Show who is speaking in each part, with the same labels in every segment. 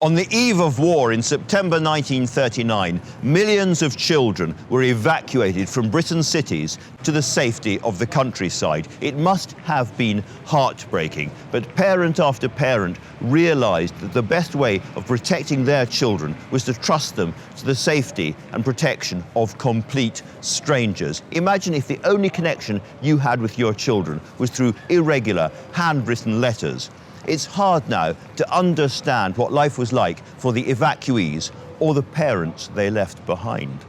Speaker 1: On the eve of war in September 1939, millions of children were evacuated from Britain's cities to the safety of the countryside. It must have been heartbreaking, but parent after parent realised that the best way of protecting their children was to trust them to the safety and protection of complete strangers. Imagine if the only connection you had with your children was through irregular, handwritten letters. It's hard now to understand what life was like for the evacuees or the parents they left behind.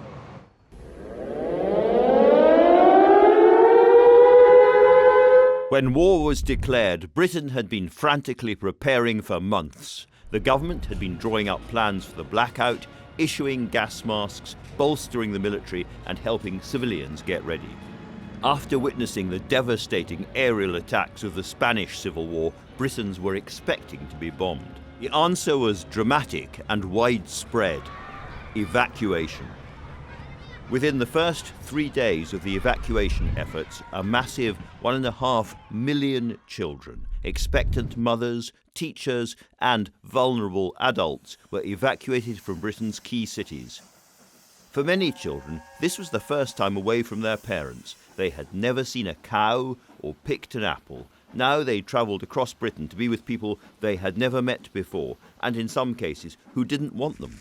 Speaker 1: When war was declared, Britain had been frantically preparing for months. The government had been drawing up plans for the blackout, issuing gas masks, bolstering the military and helping civilians get ready. After witnessing the devastating aerial attacks of the Spanish Civil War, Britons were expecting to be bombed. The answer was dramatic and widespread: evacuation. Within the first 3 days of the evacuation efforts, a massive 1.5 million children, expectant mothers, teachers and vulnerable adults were evacuated from Britain's key cities. For many children, this was the first time away from their parents. They had never seen a cow or picked an apple. Now they travelled across Britain to be with people they had never met before, and in some cases who didn't want them.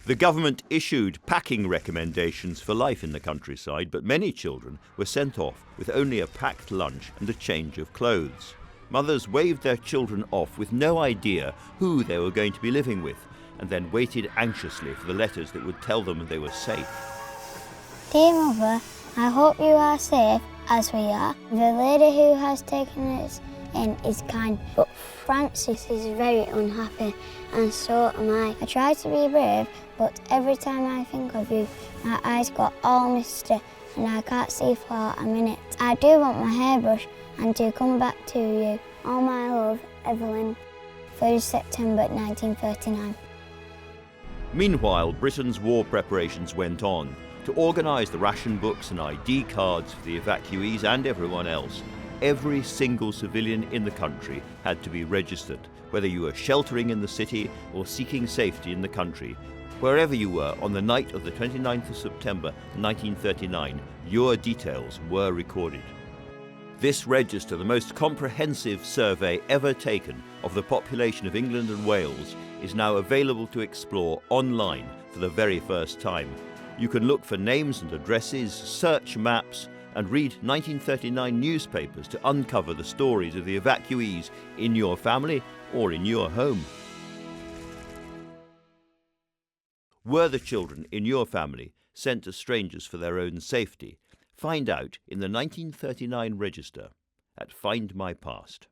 Speaker 1: The government issued packing recommendations for life in the countryside, but many children were sent off with only a packed lunch and a change of clothes. Mothers waved their children off with no idea who they were going to be living with, and then waited anxiously for the letters that would tell them they were safe.
Speaker 2: Dear Mother, I hope you are safe, as we are. The lady who has taken us in is kind, but Francis is very unhappy, and so am I. I try to be brave, but every time I think of you, my eyes got all misty, and I can't see for a minute. I do want my hairbrush and to come back to you. All my love, Evelyn. 3rd September 1939.
Speaker 1: Meanwhile, Britain's war preparations went on. To organise the ration books and ID cards for the evacuees and everyone else, every single civilian in the country had to be registered, whether you were sheltering in the city or seeking safety in the country. Wherever you were on the night of the 29th of September 1939, your details were recorded. This register, the most comprehensive survey ever taken of the population of England and Wales, is now available to explore online for the very first time. You can look for names and addresses, search maps, and read 1939 newspapers to uncover the stories of the evacuees in your family or in your home. Were the children in your family sent to strangers for their own safety? Find out in the 1939 register at Findmypast.